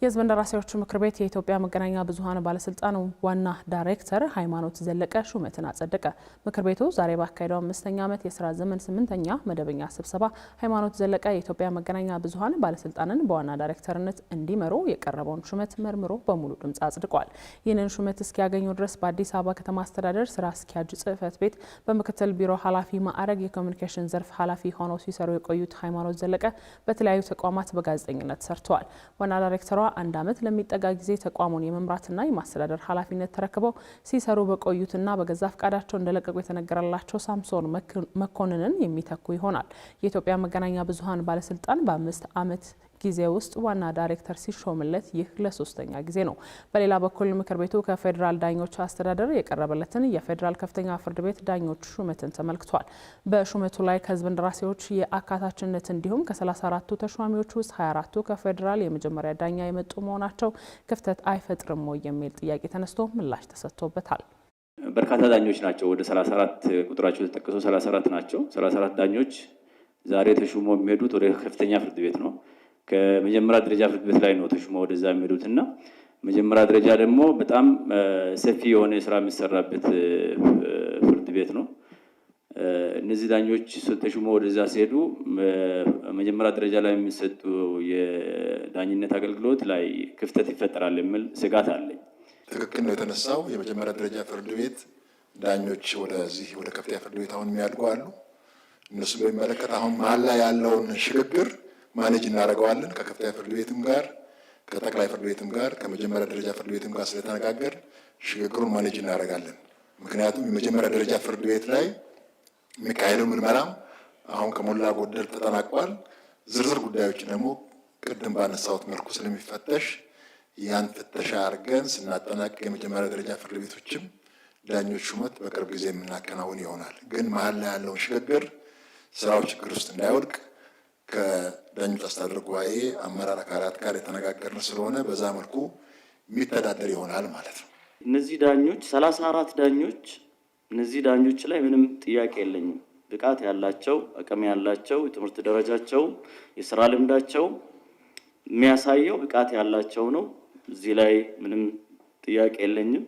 የሕዝብ እንደራሴዎች ምክር ቤት የኢትዮጵያ መገናኛ ብዙሃን ባለስልጣን ዋና ዳይሬክተር ሃይማኖት ዘለቀ ሹመትን አጸደቀ። ምክር ቤቱ ዛሬ ባካሄደው 5ኛ ዓመት የሥራ ዘመን 8ኛ መደበኛ ስብሰባ ሃይማኖት ዘለቀ የኢትዮጵያ መገናኛ ብዙሃን ባለስልጣንን በዋና ዳይሬክተርነት እንዲመሩ የቀረበውን ሹመት መርምሮ በሙሉ ድምጽ አጽድቋል። ይህንን ሹመት እስኪያገኙ ድረስ በአዲስ አበባ ከተማ አስተዳደር ስራ አስኪያጅ ጽሕፈት ቤት በምክትል ቢሮ ኃላፊ ማዕረግ የኮሙኒኬሽን ዘርፍ ኃላፊ ሆነው ሲሰሩ የቆዩት ሃይማኖት ዘለቀ በተለያዩ ተቋማት በጋዜጠኝነት ሰርተዋል። ዋና ዳይሬክተሯ አንድ ዓመት ለሚጠጋ ጊዜ ተቋሙን የመምራትና የማስተዳደር ኃላፊነት ተረክበው ሲሰሩ በቆዩትና በገዛ ፈቃዳቸው እንደለቀቁ የተነገረላቸው ሳምሶን መኮንንን የሚተኩ ይሆናል። የኢትዮጵያ መገናኛ ብዙሃን ባለስልጣን በ5 ዓመት ጊዜ ውስጥ ዋና ዳይሬክተር ሲሾምለት ይህ ለ3ኛ ጊዜ ነው። በሌላ በኩል ምክር ቤቱ ከፌዴራል ዳኞች አስተዳደር የቀረበለትን የፌዴራል ከፍተኛ ፍርድ ቤት ዳኞች ሹመትን ተመልክቷል። በሹመቱ ላይ ከሕዝብ እንደራሴዎች የአካታችነት እንዲሁም ከ34ቱ ተሿሚዎች ውስጥ 24ቱ ከፌዴራል የመጀመሪያ ዳኛ የመጡ መሆናቸው ክፍተት አይፈጥርም ወይ የሚል ጥያቄ ተነስቶ ምላሽ ተሰጥቶበታል። በርካታ ዳኞች ናቸው። ወደ 34 ቁጥራቸው የተጠቀሰው 34 ናቸው። 34 ዳኞች ዛሬ ተሹሞ የሚሄዱት ወደ ከፍተኛ ፍርድ ቤት ነው። ከመጀመሪያ ደረጃ ፍርድ ቤት ላይ ነው ተሹሞ ወደዛ የሚሄዱትና መጀመሪያ ደረጃ ደግሞ በጣም ሰፊ የሆነ ስራ የሚሰራበት ፍርድ ቤት ነው። እነዚህ ዳኞች ተሹሞ ወደዛ ሲሄዱ መጀመሪያ ደረጃ ላይ የሚሰጡ የዳኝነት አገልግሎት ላይ ክፍተት ይፈጠራል የሚል ስጋት አለኝ። ትክክል ነው የተነሳው። የመጀመሪያ ደረጃ ፍርድ ቤት ዳኞች ወደዚህ ወደ ከፍተኛ ፍርድ ቤት አሁን የሚያድጉ አሉ። እነሱ በሚመለከት አሁን መሀል ላይ ያለውን ሽግግር ማኔጅ እናደርገዋለን። ከከፍተኛ ፍርድ ቤትም ጋር ከጠቅላይ ፍርድ ቤትም ጋር ከመጀመሪያ ደረጃ ፍርድ ቤትም ጋር ስለተነጋገር ሽግግሩን ማኔጅ እናደርጋለን። ምክንያቱም የመጀመሪያ ደረጃ ፍርድ ቤት ላይ የሚካሄደው ምርመራም አሁን ከሞላ ጎደል ተጠናቋል። ዝርዝር ጉዳዮች ደግሞ ቅድም ባነሳሁት መልኩ ስለሚፈተሽ ያን ፍተሻ አድርገን ስናጠናቅቅ የመጀመሪያ ደረጃ ፍርድ ቤቶችም ዳኞች ሹመት በቅርብ ጊዜ የምናከናውን ይሆናል። ግን መሀል ላይ ያለውን ሽግግር ስራው ችግር ውስጥ እንዳይወድቅ ከዳኞች አስተዳደር ጉባኤ አመራር አካላት ጋር የተነጋገርን ስለሆነ በዛ መልኩ የሚተዳደር ይሆናል ማለት ነው። እነዚህ ዳኞች 34 ዳኞች እነዚህ ዳኞች ላይ ምንም ጥያቄ የለኝም። ብቃት ያላቸው፣ አቅም ያላቸው፣ የትምህርት ደረጃቸው፣ የስራ ልምዳቸው የሚያሳየው ብቃት ያላቸው ነው። እዚህ ላይ ምንም ጥያቄ የለኝም።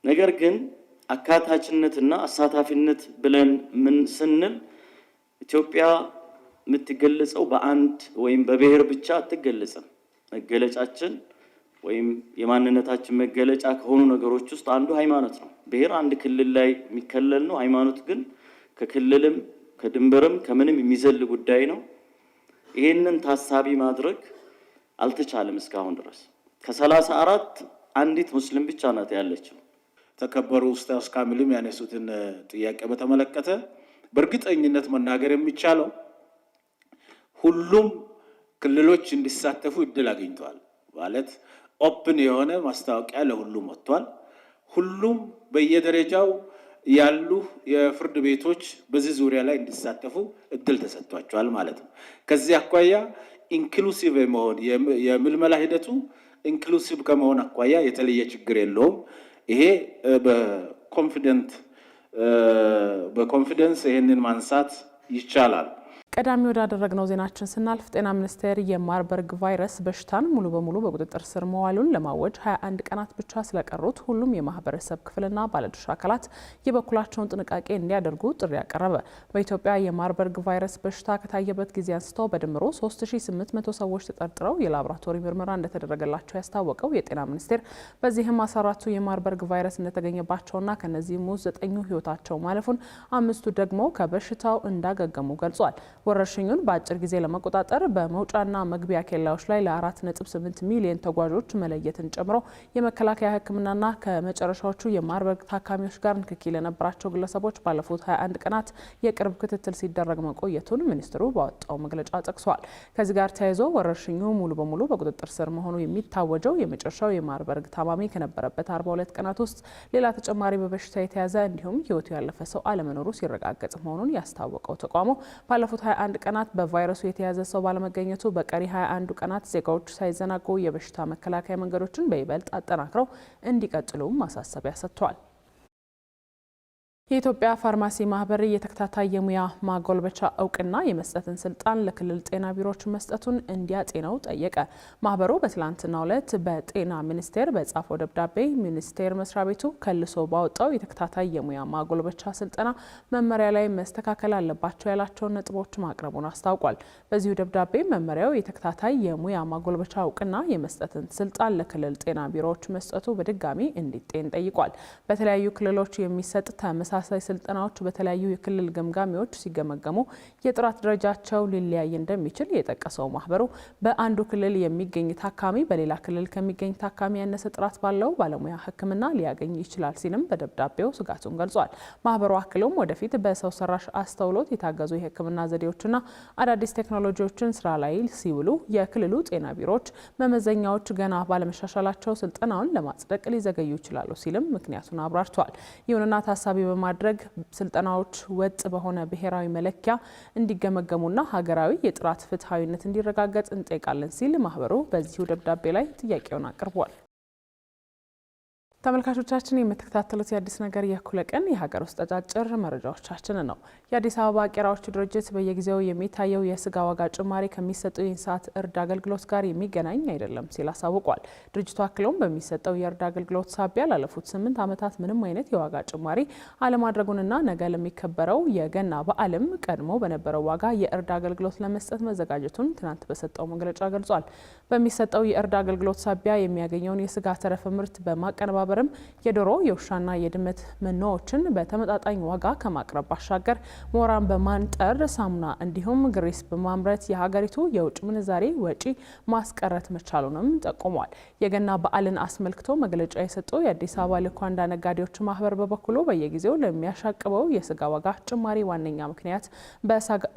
ነገር ግን አካታችነትና አሳታፊነት ብለን ምን ስንል ኢትዮጵያ የምትገለጸው በአንድ ወይም በብሔር ብቻ አትገለጽም። መገለጫችን ወይም የማንነታችን መገለጫ ከሆኑ ነገሮች ውስጥ አንዱ ሃይማኖት ነው። ብሔር አንድ ክልል ላይ የሚከለል ነው። ሃይማኖት ግን ከክልልም ከድንበርም ከምንም የሚዘል ጉዳይ ነው። ይሄንን ታሳቢ ማድረግ አልተቻለም እስካሁን ድረስ። ከ34 አንዲት ሙስሊም ብቻ ናት ያለችው። ተከበሩ ኡስታዝ ካሚልም ያነሱትን ጥያቄ በተመለከተ በእርግጠኝነት መናገር የሚቻለው ሁሉም ክልሎች እንዲሳተፉ እድል አግኝተዋል። ማለት ኦፕን የሆነ ማስታወቂያ ለሁሉም ወጥቷል። ሁሉም በየደረጃው ያሉ የፍርድ ቤቶች በዚህ ዙሪያ ላይ እንዲሳተፉ እድል ተሰጥቷቸዋል ማለት ነው። ከዚህ አኳያ ኢንክሉሲቭ መሆን የምልመላ ሂደቱ ኢንክሉሲቭ ከመሆን አኳያ የተለየ ችግር የለውም። ይሄ በኮንፊደንስ ይሄንን ማንሳት ይቻላል። ቀዳሚ ወዳደረግነው ዜናችን ስናልፍ ጤና ሚኒስቴር የማርበርግ ቫይረስ በሽታን ሙሉ በሙሉ በቁጥጥር ስር መዋሉን ለማወጅ 21 ቀናት ብቻ ስለቀሩት ሁሉም የማህበረሰብ ክፍልና ባለድርሻ አካላት የበኩላቸውን ጥንቃቄ እንዲያደርጉ ጥሪ ያቀረበ። በኢትዮጵያ የማርበርግ ቫይረስ በሽታ ከታየበት ጊዜ አንስቶ በድምሩ 3800 ሰዎች ተጠርጥረው የላቦራቶሪ ምርመራ እንደተደረገላቸው ያስታወቀው የጤና ሚኒስቴር በዚህም 14ቱ የማርበርግ ቫይረስ እንደተገኘባቸውና ከነዚህም ውስጥ 9ኙ ህይወታቸው ማለፉን፣ 5ቱ ደግሞ ከበሽታው እንዳገገሙ ገልጿል። ወረርሽኙን በአጭር ጊዜ ለመቆጣጠር በመውጫና መግቢያ ኬላዎች ላይ ለ4.8 ሚሊዮን ተጓዦች መለየትን ጨምሮ የመከላከያ ሕክምናና ከመጨረሻዎቹ የማርበርግ ታካሚዎች ጋር ንክኪ ለነበራቸው ግለሰቦች ባለፉት 21 ቀናት የቅርብ ክትትል ሲደረግ መቆየቱን ሚኒስትሩ ባወጣው መግለጫ ጠቅሷል። ከዚህ ጋር ተያይዞ ወረርሽኙ ሙሉ በሙሉ በቁጥጥር ስር መሆኑ የሚታወጀው የመጨረሻው የማርበርግ ታማሚ ከነበረበት 42 ቀናት ውስጥ ሌላ ተጨማሪ በበሽታ የተያዘ እንዲሁም ህይወቱ ያለፈ ሰው አለመኖሩ ሲረጋገጥ መሆኑን ያስታወቀው ተቋሙ ባለፉት 21 ቀናት በቫይረሱ የተያዘ ሰው ባለመገኘቱ በቀሪ 21 ቀናት ዜጋዎች ሳይዘናጉ የበሽታ መከላከያ መንገዶችን በይበልጥ አጠናክረው እንዲቀጥሉ ማሳሰቢያ ሰጥቷል። የኢትዮጵያ ፋርማሲ ማህበር የተከታታይ የሙያ ማጎልበቻ እውቅና የመስጠትን ስልጣን ለክልል ጤና ቢሮዎች መስጠቱን እንዲያጤነው ጠየቀ። ማህበሩ በትላንትናው ዕለት በጤና ሚኒስቴር በጻፈው ደብዳቤ ሚኒስቴር መስሪያ ቤቱ ከልሶ ባወጣው የተከታታይ የሙያ ማጎልበቻ ስልጠና መመሪያ ላይ መስተካከል አለባቸው ያላቸውን ነጥቦች ማቅረቡን አስታውቋል። በዚሁ ደብዳቤ መመሪያው የተከታታይ የሙያ ማጎልበቻ እውቅና የመስጠትን ስልጣን ለክልል ጤና ቢሮዎች መስጠቱ በድጋሚ እንዲጤን ጠይቋል። በተለያዩ ክልሎች የሚሰጥ ተመሳሳይ ስልጠናዎች በተለያዩ የክልል ገምጋሚዎች ሲገመገሙ የጥራት ደረጃቸው ሊለያይ እንደሚችል የጠቀሰው ማህበሩ በአንዱ ክልል የሚገኝ ታካሚ በሌላ ክልል ከሚገኝ ታካሚ ያነሰ ጥራት ባለው ባለሙያ ሕክምና ሊያገኝ ይችላል ሲልም በደብዳቤው ስጋቱን ገልጿል። ማህበሩ አክሎም ወደፊት በሰው ሰራሽ አስተውሎት የታገዙ የሕክምና ዘዴዎችና አዳዲስ ቴክኖሎጂዎችን ስራ ላይ ሲውሉ የክልሉ ጤና ቢሮዎች መመዘኛዎች ገና ባለመሻሻላቸው ስልጠናውን ለማጽደቅ ሊዘገዩ ይችላሉ ሲልም ምክንያቱን አብራርተዋል። ይሁንና ታሳቢ በማድረግ ስልጠናዎች ወጥ በሆነ ብሔራዊ መለኪያ እንዲገመገሙና ሀገራዊ የጥራት ፍትሐዊነት እንዲረጋገጥ እንጠይቃለን ሲል ማህበሩ በዚሁ ደብዳቤ ላይ ጥያቄውን አቅርቧል። ተመልካቾቻችን የምትከታተሉት የአዲስ ነገር የእኩለ ቀን የሀገር ውስጥ አጫጭር መረጃዎቻችን ነው። የአዲስ አበባ ቄራዎች ድርጅት በየጊዜው የሚታየው የስጋ ዋጋ ጭማሪ ከሚሰጠው የእንስሳት እርድ አገልግሎት ጋር የሚገናኝ አይደለም ሲል አሳውቋል። ድርጅቱ አክሎም በሚሰጠው የእርድ አገልግሎት ሳቢያ ላለፉት 8 ዓመታት ምንም አይነት የዋጋ ጭማሪ አለማድረጉንና ነገ ለሚከበረው የገና በዓልም ቀድሞ በነበረው ዋጋ የእርድ አገልግሎት ለመስጠት መዘጋጀቱን ትናንት በሰጠው መግለጫ ገልጿል። በሚሰጠው የእርድ አገልግሎት ሳቢያ የሚያገኘውን የስጋ ተረፈ ምርት በማቀነባበር የዶሮ የውሻና የድመት መኖዎችን በተመጣጣኝ ዋጋ ከማቅረብ ባሻገር ሞራን በማንጠር ሳሙና እንዲሁም ግሪስ በማምረት የሀገሪቱ የውጭ ምንዛሬ ወጪ ማስቀረት መቻሉንም ጠቁሟል። የገና በዓልን አስመልክቶ መግለጫ የሰጠው የአዲስ አበባ ልኳንዳ ነጋዴዎች ማህበር በበኩሉ በየጊዜው ለሚያሻቅበው የስጋ ዋጋ ጭማሪ ዋነኛ ምክንያት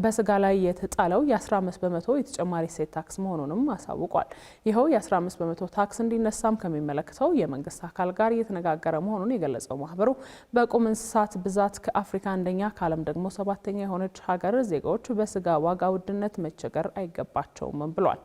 በስጋ ላይ የተጣለው የ15 በመቶ የተጨማሪ እሴት ታክስ መሆኑንም አሳውቋል። ይኸው የ15 በመቶ ታክስ እንዲነሳም ከሚመለከተው የመንግስት አካል ጋር እየተነጋገረ መሆኑን የገለጸው ማህበሩ በቁም እንስሳት ብዛት ከአፍሪካ አንደኛ ከዓለም ደግሞ 7ኛ የሆነች ሀገር ዜጋዎች በስጋ ዋጋ ውድነት መቸገር አይገባቸውም ብሏል።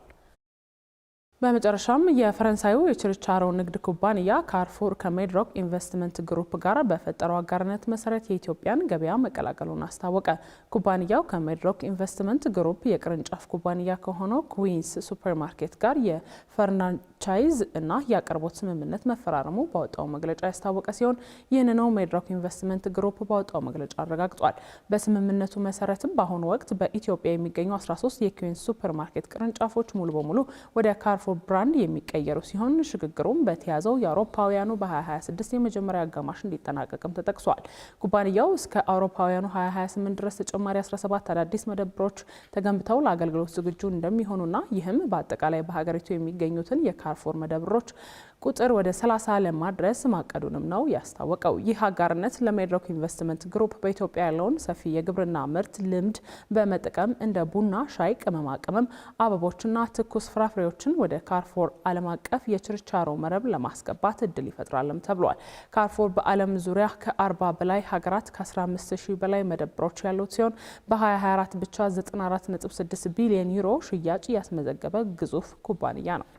በመጨረሻም የፈረንሳዩ የችርቻሮ ንግድ ኩባንያ ካርፉር ከሜድሮክ ኢንቨስትመንት ግሩፕ ጋር በፈጠረው አጋርነት መሰረት የኢትዮጵያን ገበያ መቀላቀሉን አስታወቀ። ኩባንያው ከሜድሮክ ኢንቨስትመንት ግሩፕ የቅርንጫፍ ኩባንያ ከሆነው ኩዊንስ ሱፐርማርኬት ጋር የፈርናንቻይዝ እና የአቅርቦት ስምምነት መፈራረሙ ባወጣው መግለጫ ያስታወቀ ሲሆን ይህንኑ ሜድሮክ ኢንቨስትመንት ግሩፕ ባወጣው መግለጫ አረጋግጧል። በስምምነቱ መሰረትም በአሁኑ ወቅት በኢትዮጵያ የሚገኙ 13 የኩዊንስ ሱፐርማርኬት ቅርንጫፎች ሙሉ በሙሉ ወደ ካርፉር ብራንድ የሚቀየሩ ሲሆን ሽግግሩም በተያዘው የአውሮፓውያኑ በ2026 የመጀመሪያ አጋማሽ እንዲጠናቀቅም ተጠቅሷል። ኩባንያው እስከ አውሮፓውያኑ 2028 ድረስ ተጨማሪ 17 አዳዲስ መደብሮች ተገንብተው ለአገልግሎት ዝግጁ እንደሚሆኑና ይህም በአጠቃላይ በሀገሪቱ የሚገኙትን የካርፉር መደብሮች ቁጥር ወደ 30 ለማድረስ ማቀዱንም ነው ያስታወቀው። ይህ አጋርነት ለሜድሮክ ኢንቨስትመንት ግሩፕ በኢትዮጵያ ያለውን ሰፊ የግብርና ምርት ልምድ በመጠቀም እንደ ቡና፣ ሻይ፣ ቅመማ ቅመም፣ አበቦችና ትኩስ ፍራፍሬዎችን ወደ ካርፉር ዓለም አቀፍ የችርቻሮ መረብ ለማስገባት እድል ይፈጥራልም ተብሏል። ካርፉር በዓለም ዙሪያ ከ40 በላይ ሀገራት ከ15000 በላይ መደብሮች ያሉት ሲሆን በ2024 ብቻ 94.6 ቢሊዮን ዩሮ ሽያጭ ያስመዘገበ ግዙፍ ኩባንያ ነው።